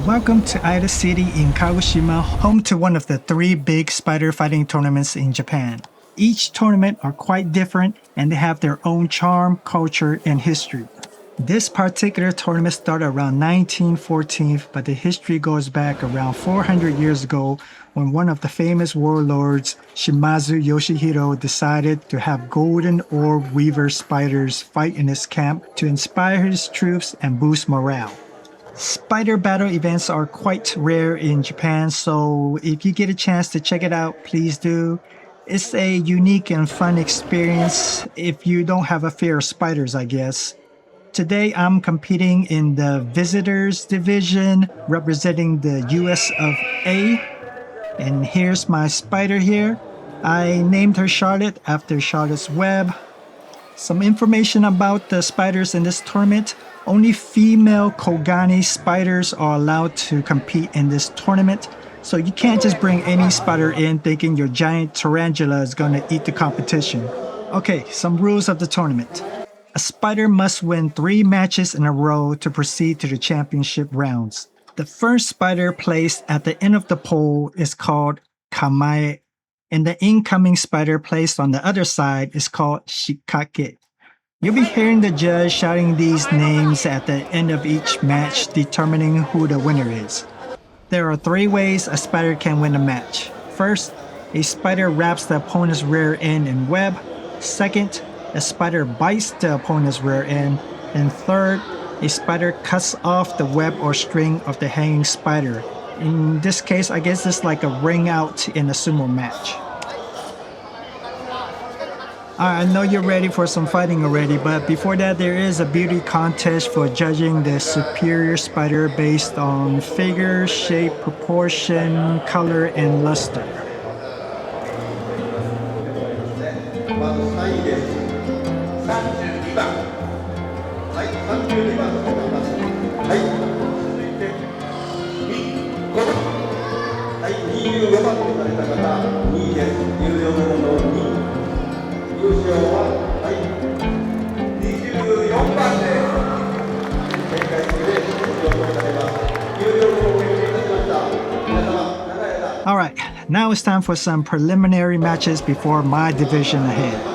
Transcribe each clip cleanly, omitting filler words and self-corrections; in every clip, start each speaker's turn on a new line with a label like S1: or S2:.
S1: Welcome to Aida City in Kagoshima, home to one of the 3 big spider fighting tournaments in Japan. Each tournament are quite different and they have their own charm, culture, and history. This particular tournament started around 1914, but the history goes back around 400 years ago when one of the famous warlords, Shimazu Yoshihiro, decided to have golden orb weaver spiders fight in his camp to inspire his troops and boost morale. Spider battle events are quite rare in Japan, so if you get a chance to check it out, please do. It's a unique and fun experience if you don't have a fear of spiders, I guess. Today I'm competing in the visitors division representing the US of A. And here's my spider here. I named her Charlotte after Charlotte's Web. Some information about the spiders in this tournament. Only female Kogani spiders are allowed to compete in this tournament. So you can't just bring any spider in thinking your giant tarantula is going to eat the competition. Okay, some rules of the tournament. A spider must win 3 matches in a row to proceed to the championship rounds. The first spider placed at the end of the pole is called Kamae, and the incoming spider placed on the other side is called Shikake. You'll be hearing the judge shouting these names at the end of each match, determining who the winner is. There are 3 ways a spider can win a match. First, a spider wraps the opponent's rear end in web. Second, a spider bites the opponent's rear end. And third, a spider cuts off the web or string of the hanging spider. In this case, I guess it's like a ring out in a sumo match. I know you're ready for some fighting already, but before that, there is a beauty contest for judging the superior spider based on figure, shape, proportion, color, and luster. Alright, now it's time for some preliminary matches before my division ahead.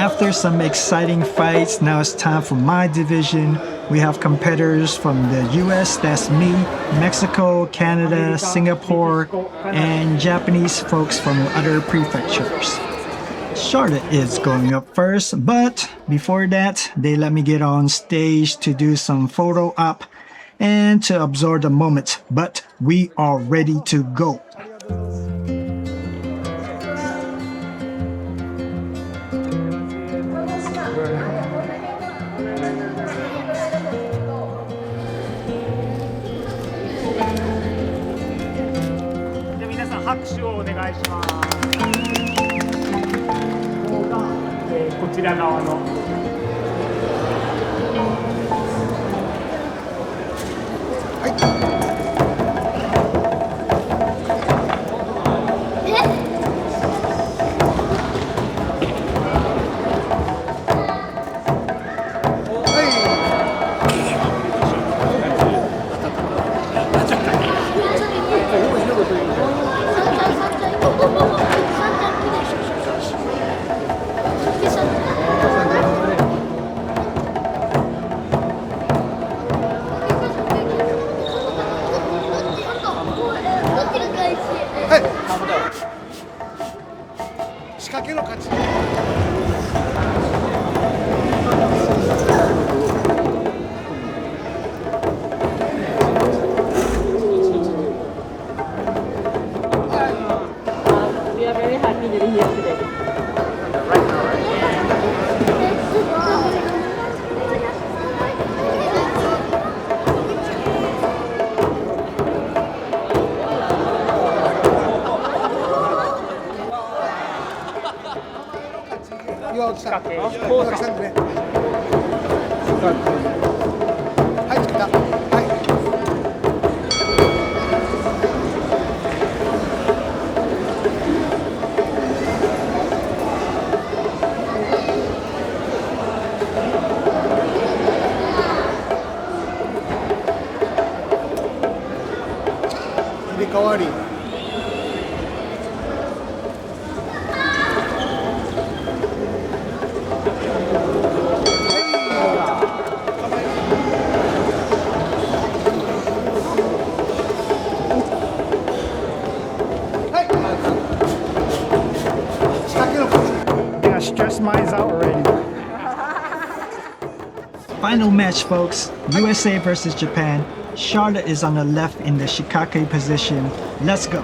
S1: After some exciting fights, now it's time for my division. We have competitors from the US, that's me, Mexico, Canada, Singapore, and Japanese folks from other prefectures. Charlotte is going up first, but before that, they let me get on stage to do some photo op and to absorb the moment, but we are ready to go. Final match, folks. USA versus Japan. Charlotte is on the left in the shikake position. Let's go.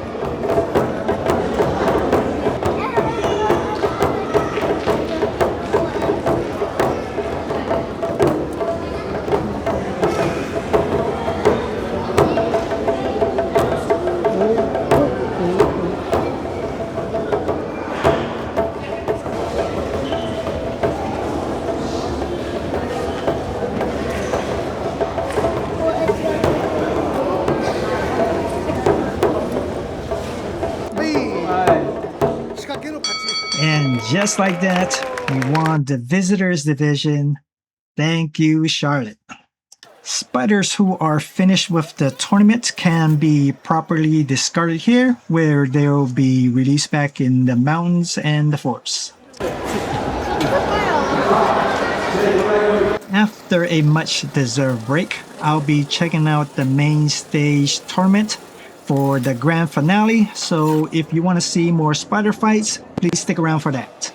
S1: And just like that, we won the visitors division. Thank you, Charlotte. Spiders who are finished with the tournament can be properly discarded here, where they will be released back in the mountains and the forests. After a much-deserved break, I'll be checking out the main stage tournament for the grand finale, so if you want to see more spider fights, please stick around for that.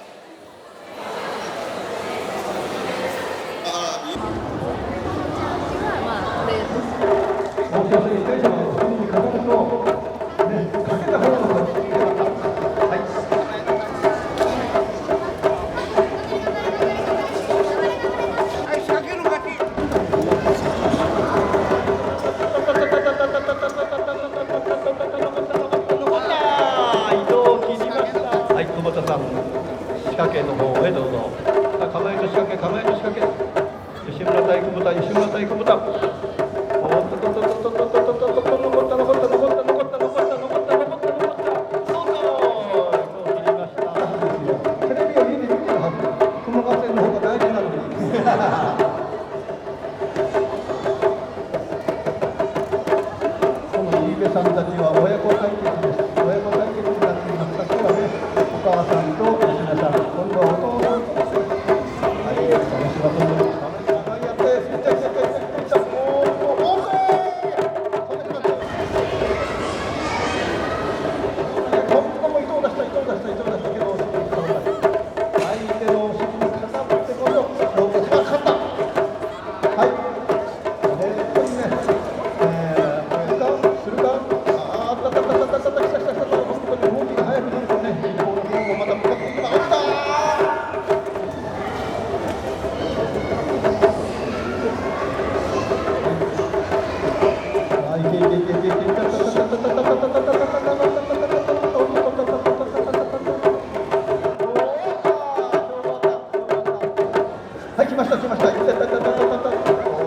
S2: はい、来ました。いった。お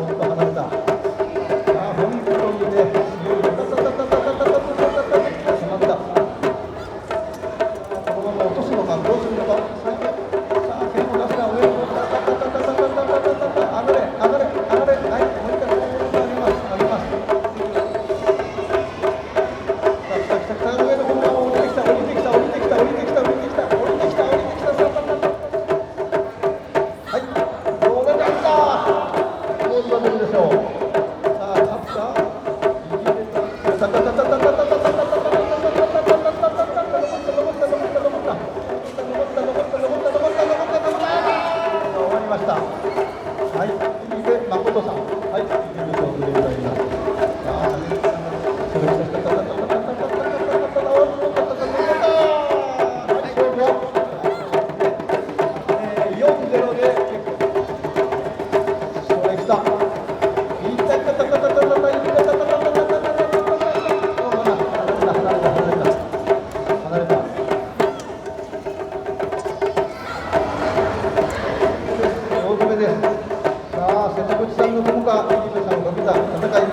S2: ーっと離れた。あ、本当にね、しまった。このまま落とすのか、どうするのか。さあ、剣を出すな、上に。上がれ。はい、もう一回上げます。来た。上の方が降りてきた。はい、どうなった。どうなるでしょう。さあ、勝った。終わりました。はい、誠さん。はい、優勝でございます。さあ、4-0でそれ来た。離れた。大詰めです。さあ、瀬戸口さんの友か、井上さんが見た戦い。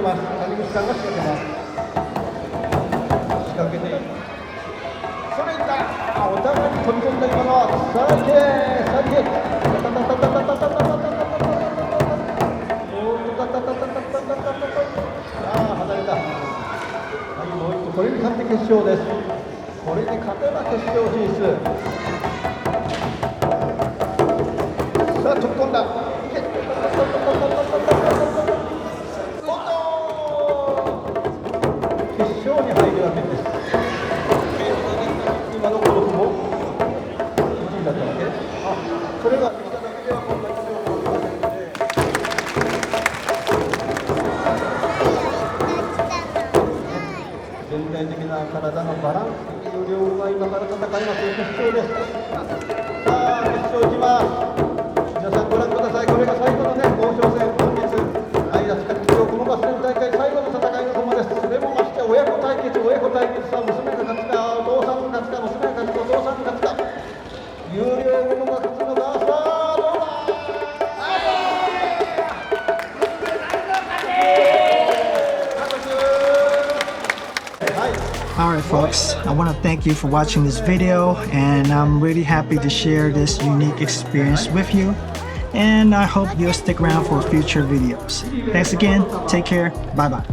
S2: さあ、谷口さんが仕掛けます。仕掛けている。それいった。お互いに飛び込んだ今の。さあ、行け。離れた。はい、もう一個。これに勝って決勝です。これに勝てば決勝進出。さあ、飛び込んだ。決勝に入るわけです。今のゴルフも1位だったわけ。それができただけではこんなに強くなりませんので。全体的な体のバランス、有料が今から戦います。決勝です。さあ、決勝行きます。皆さんご覧ください。これが最後のね、後哨戦、本日。愛知県中央駒場ス大会最後の戦いの駒です。それもまして親子対決さ、娘が勝つか、お父さんが勝つか、娘が勝つか、お父さんが勝つか。有料者が勝つのが、さあ、どうだ。
S1: Alright folks, I want to thank you for watching this video, and I'm really happy to share this unique experience with you, and I hope you'll stick around for future videos. Thanks again, take care, bye bye.